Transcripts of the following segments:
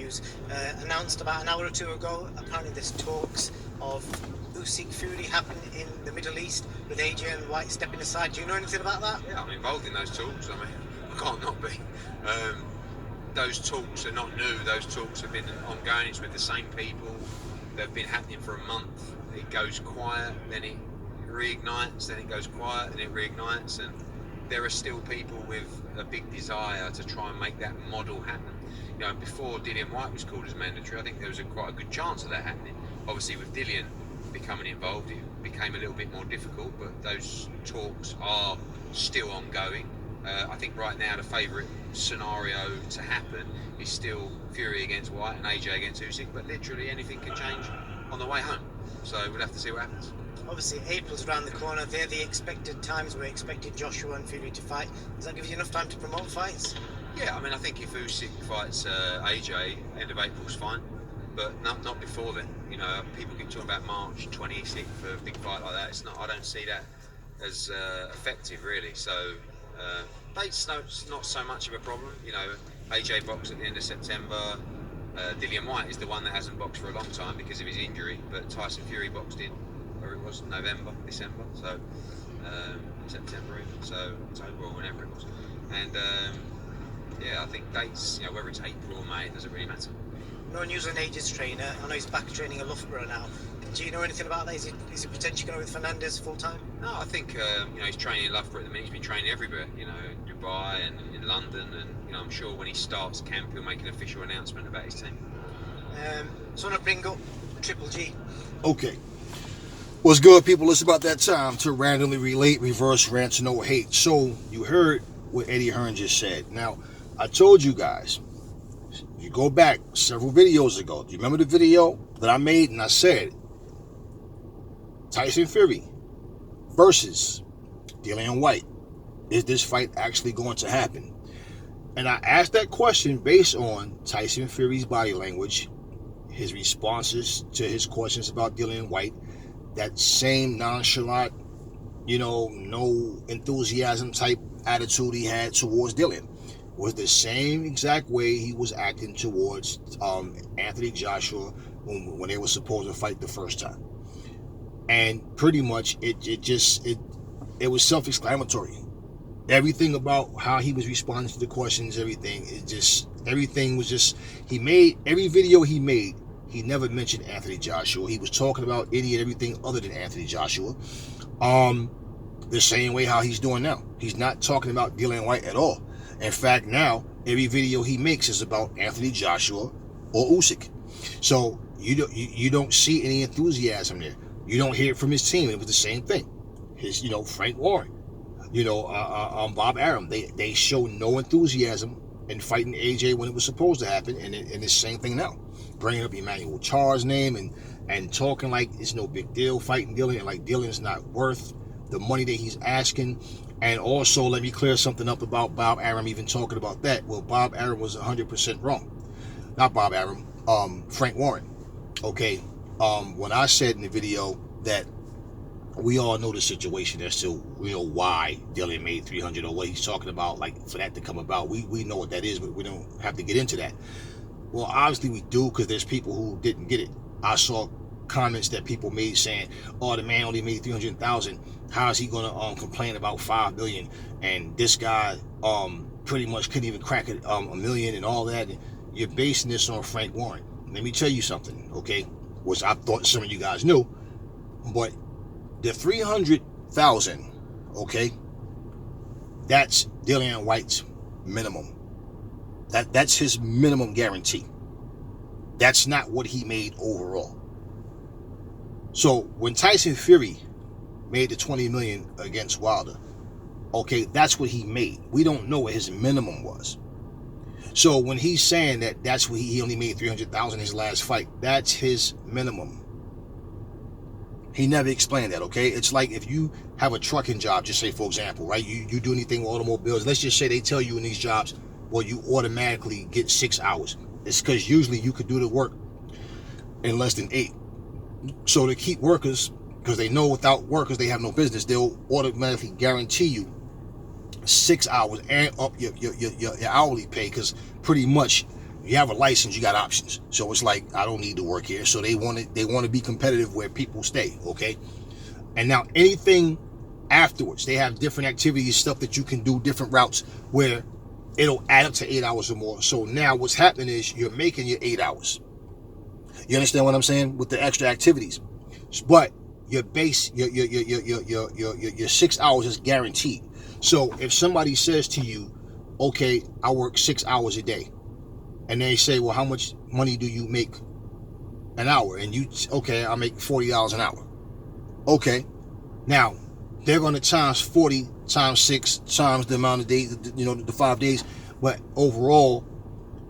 pay-per-views, announced about an hour or two ago. Apparently there's talks of Usyk Fury happening in the Middle East with AJ and White stepping aside. Do you know anything about that? Yeah, I'm involved in those talks. I mean, I can't not be. Those talks are not new. Those talks have been ongoing. It's with the same people. They've been happening for a month. It goes quiet, then it reignites, then it goes quiet, and it reignites. And there are still people with a big desire to try and make that model happen. You know, before Dillian White was called as mandatory, I think there was quite a good chance of that happening. Obviously, with Dillian becoming involved, it became a little bit more difficult, but those talks are still ongoing. I think right now the favourite scenario to happen is still Fury against White and AJ against Usyk, but literally anything can change on the way home. So we'll have to see what happens. Obviously, April's around the corner. They're the expected times we're expecting Joshua and Fury to fight. Does that give you enough time to promote fights? Yeah, I mean, I think if Usyk fights AJ, end of April's fine, but not before then. You know, people keep talking about March 26th for a big fight like that. It's not. I don't see that as effective, really. So dates not so much of a problem. You know, AJ boxed at the end of September. Dillian White is the one that hasn't boxed for a long time because of his injury, but Tyson Fury boxed in, where it was November, December, so September even, so October or whenever it was. And yeah, I think dates, you know, whether it's April or May, it doesn't really matter. No news on AJ's trainer. I know he's back training at Loughborough now. Do you know anything about that? Is he potentially going with Fernandez full time? No, I think you know, he's training in Loughborough at the minute. He's been training everywhere, you know, Dubai and in London, and you know, I'm sure when he starts camp, he'll make an official announcement about his team. So I want to bring up Triple G. Okay. What's good, people? It's about that time to randomly relate, reverse rants, no hate. So you heard what Eddie Hearn just said. Now, I told you guys, you go back several videos ago. Do you remember the video that I made and I said Tyson Fury versus Dillian White? Is this fight actually going to happen? And I asked that question based on Tyson Fury's body language, his responses to his questions about Dillian White, that same nonchalant, you know, no enthusiasm type attitude he had towards Dillian was the same exact way he was acting towards Anthony Joshua when they were supposed to fight the first time. And pretty much it was self-explanatory. Everything about how he was responding to the questions, everything was just, he made, every video he made, he never mentioned Anthony Joshua. He was talking about any and everything other than Anthony Joshua. The same way how he's doing now. He's not talking about Dillian White at all. In fact, now, every video he makes is about Anthony Joshua or Usyk. So you don't see any enthusiasm there. You don't hear it from his team. It was the same thing. His, you know, Frank Warren, you know, Bob Arum, they show no enthusiasm in fighting AJ when it was supposed to happen, and it's the same thing now. Bringing up Emmanuel Char's name and talking like it's no big deal fighting Dillian, and like Dillian's not worth the money that he's asking. And also, let me clear something up about Bob Arum even talking about that. Well, Bob Arum was 100% wrong. Not Bob Arum, Frank Warren. Okay, when I said in the video that we all know the situation as to, you know, why Dillian made 300 or what he's talking about, like for that to come about, we know what that is, but we don't have to get into that. Well, obviously we do, because there's people who didn't get it. I saw comments that people made saying, oh, the man only made 300,000. How is he going to complain about 5 million? And this guy pretty much couldn't even crack it, a million and all that. You're basing this on Frank Warren. Let me tell you something, okay? Which I thought some of you guys knew, but the 300,000, okay, that's Dillian White's minimum. That's his minimum guarantee. That's not what he made overall. So when Tyson Fury made the 20 million against Wilder, okay, that's what he made. We don't know what his minimum was. So when he's saying that that's what he only made 300,000 his last fight, that's his minimum. He never explained that, okay? It's like if you have a trucking job, just say for example, right? You do anything with automobiles. Let's just say they tell you in these jobs, well, you automatically get 6 hours. It's because usually you could do the work in less than 8. So to keep workers, because they know without workers they have no business, they'll automatically guarantee you 6 hours and up your hourly pay, because pretty much You have a license, you got options. So it's like, I don't need to work here. So they want to be competitive where people stay, okay? And now anything afterwards, they have different activities, stuff that you can do, different routes where it'll add up to 8 hours or more. So now what's happening is you're making your 8 hours. You understand what I'm saying? With the extra activities. But your base, your 6 hours is guaranteed. So if somebody says to you, okay, I work 6 hours a day, and they say, well, how much money do you make an hour? And you, okay, I make $40 an hour. Okay, now they're going to times 40 times 6 times the amount of days, the 5 days, but overall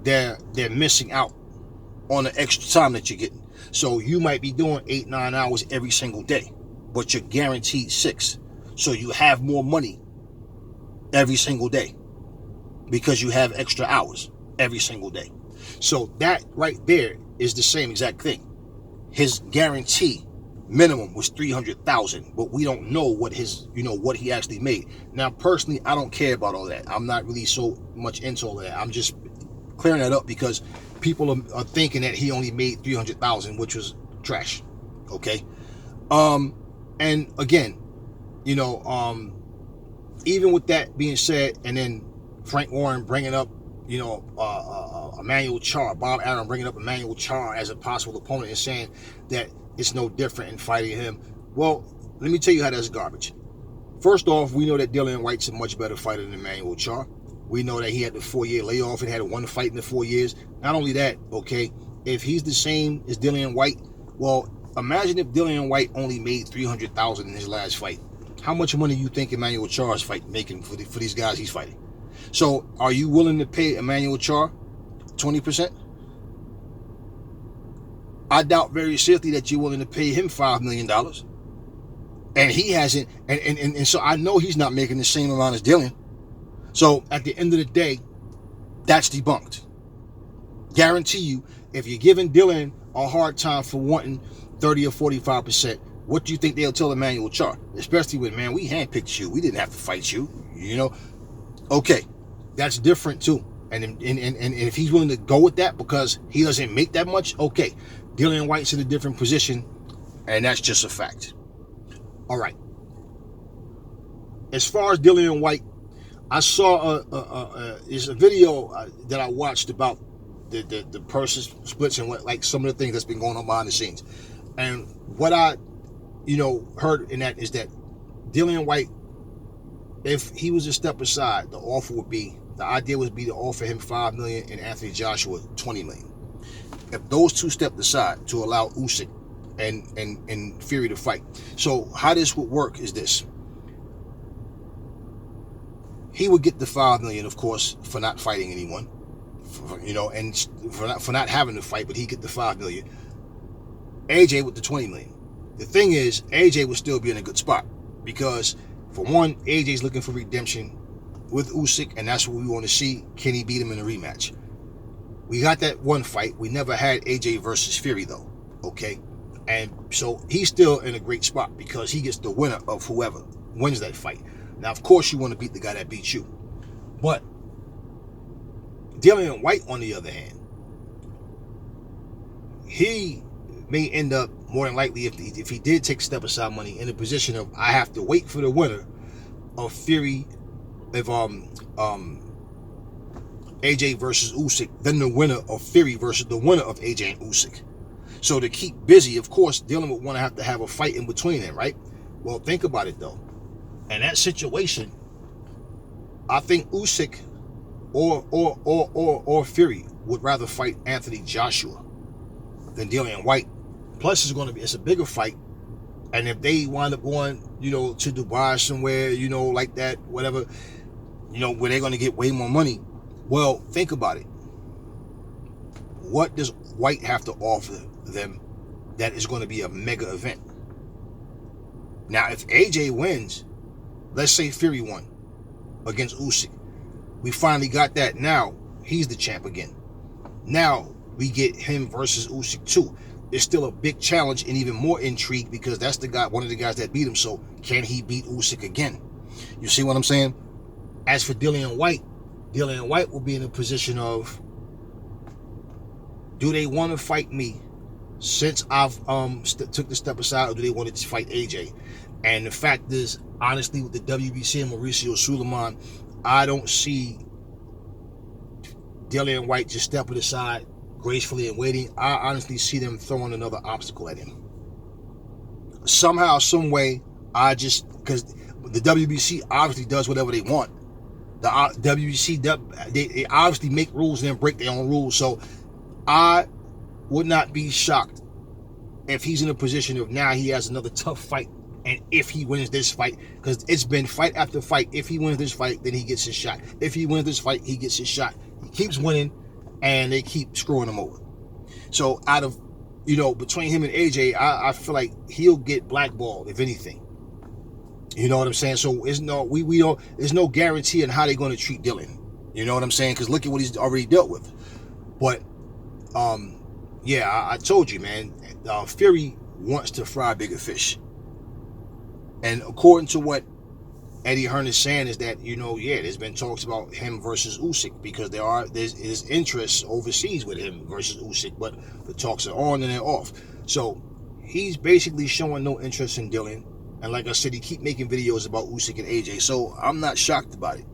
they're missing out on the extra time that you're getting. So you might be doing 8-9 hours every single day, but you're guaranteed 6. So you have more money every single day because you have extra hours every single day. So that right there is the same exact thing. His guarantee minimum was $300,000, but we don't know what what he actually made. Now, personally, I don't care about all that. I'm not really so much into all that. I'm just clearing that up because people are thinking that he only made $300,000, which was trash. Okay. And again, even with that being said, and then Frank Warren bringing up, Emmanuel Charr, Bob Arum bringing up Emmanuel Charr as a possible opponent and saying that it's no different in fighting him. Well, let me tell you how that's garbage. First off, we know that Dillian White's a much better fighter than Emmanuel Charr. We know that he had the 4-year layoff and had one fight in the 4 years. Not only that, okay, if he's the same as Dillian White, well, imagine if Dillian White only made $300,000 in his last fight. How much money do you think Emmanuel Charr is making for these guys he's fighting? So, are you willing to pay Emmanuel Charr 20%? I doubt very seriously that you're willing to pay him $5 million. And he hasn't, and so I know he's not making the same amount as Dillian. So at the end of the day, that's debunked. Guarantee you, if you're giving Dillian a hard time for wanting 30 or 45%, what do you think they'll tell Emmanuel Charr? Especially when, man, we handpicked you. We didn't have to fight you, Okay, that's different too. And if he's willing to go with that because he doesn't make that much, okay. Dillian White's in a different position, and that's just a fact. All right. As far as Dillian White, I saw is a video that I watched about the purse splits and some of the things that's been going on behind the scenes. And what I, heard in that is that Dillian White, if he was a step aside, the idea would be to offer him $5 million and Anthony Joshua $20 million. If those two stepped aside to allow Usyk and Fury to fight. So how this would work is this. He would get the $5 million, of course, for not fighting anyone, and for not having to fight, but he get the $5 million. AJ with the $20 million. The thing is, AJ would still be in a good spot because, for one, AJ's looking for redemption with Usyk, and that's what we want to see. Can he beat him in a rematch? We got that one fight. We never had AJ versus Fury, though, okay? And so he's still in a great spot because he gets the winner of whoever wins that fight. Now, of course, you want to beat the guy that beats you. But Dillian White, on the other hand, he may end up, more than likely, if he did take step aside money, in a position of, I have to wait for the winner of Fury, if AJ versus Usyk, then the winner of Fury versus the winner of AJ and Usyk. So to keep busy, of course, Dillian would want to have a fight in between them, right? Well, think about it, though. In that situation, I think Usyk or Fury would rather fight Anthony Joshua than Dillian White. Plus, it's a bigger fight. And if they wind up going, to Dubai somewhere, like that, whatever, where they're going to get way more money. Well, think about it. What does White have to offer them that is going to be a mega event? Now, if AJ wins, let's say Fury won against Usyk. We finally got that. Now, he's the champ again. Now, we get him versus Usyk too. It's still a big challenge and even more intrigue because that's one of the guys that beat him. So, can he beat Usyk again? You see what I'm saying? As for Dillian White will be in a position of, do they want to fight me since I've took the step aside, or do they want to fight AJ? And the fact is, honestly, with the WBC and Mauricio Suleiman, I don't see Dillian White just stepping aside gracefully and waiting. I honestly see them throwing another obstacle at him. Somehow, some way, because the WBC obviously does whatever they want. The WBC, they obviously make rules and then break their own rules. So I would not be shocked if he's in a position of now he has another tough fight. And if he wins this fight, because it's been fight after fight, if he wins this fight, then he gets his shot. If he wins this fight, he gets his shot. He keeps winning, and they keep screwing him over. So out of, between him and AJ, I feel like he'll get blackballed, if anything. You know what I'm saying? So there's no guarantee on how they're going to treat Dillian. You know what I'm saying? Because look at what he's already dealt with. But, I told you, man, Fury wants to fry bigger fish. And according to what Eddie Hearn is saying is that, there's been talks about him versus Usyk, because there's interest overseas with him versus Usyk, but the talks are on and they're off. So he's basically showing no interest in Dillian. And like I said, he keep making videos about Usyk and AJ. So I'm not shocked about it.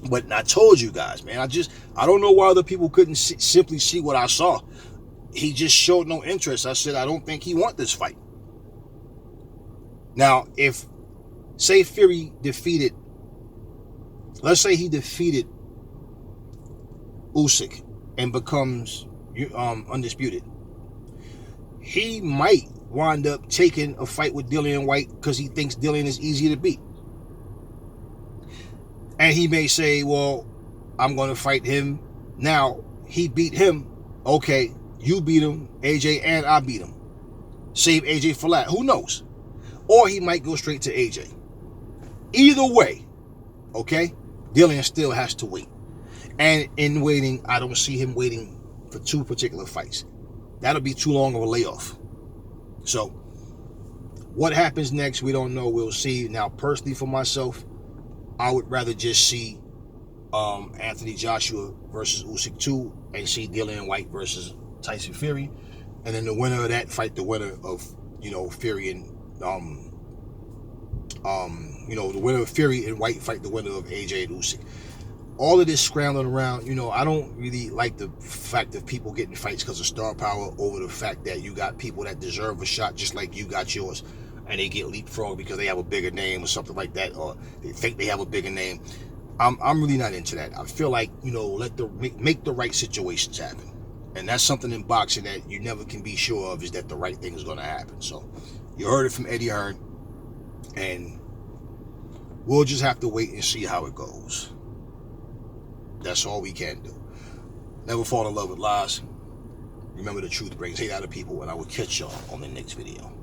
But I told you guys, man, I don't know why other people couldn't simply see what I saw. He just showed no interest. I said, I don't think he wants this fight. Now, say Fury defeated, let's say he defeated Usyk and becomes undisputed, he might wind up taking a fight with Dillian White because he thinks Dillian is easier to beat. And he may say, well, I'm going to fight him. Now, he beat him. Okay, you beat him, AJ, and I beat him. Save AJ for last. Who knows? Or he might go straight to AJ. Either way, okay, Dillian still has to wait. And in waiting, I don't see him waiting for two particular fights. That'll be too long of a layoff. So, what happens next, we don't know. We'll see. Now, personally for myself, I would rather just see Anthony Joshua versus Usyk 2 and see Dillian White versus Tyson Fury. And then the winner of that fight the winner of, Fury and the winner of Fury and White fight the winner of AJ and Usyk. All of this scrambling around, I don't really like the fact of people getting fights because of star power over the fact that you got people that deserve a shot just like you got yours, and they get leapfrogged because they have a bigger name or something like that, or they think they have a bigger name. I'm really not into that. I feel like, make the right situations happen. And that's something in boxing that you never can be sure of, is that the right thing is going to happen. So you heard it from Eddie Hearn, and we'll just have to wait and see how it goes. That's all we can do. Never fall in love with lies. Remember, the truth brings hate out of people, and I will catch y'all on the next video.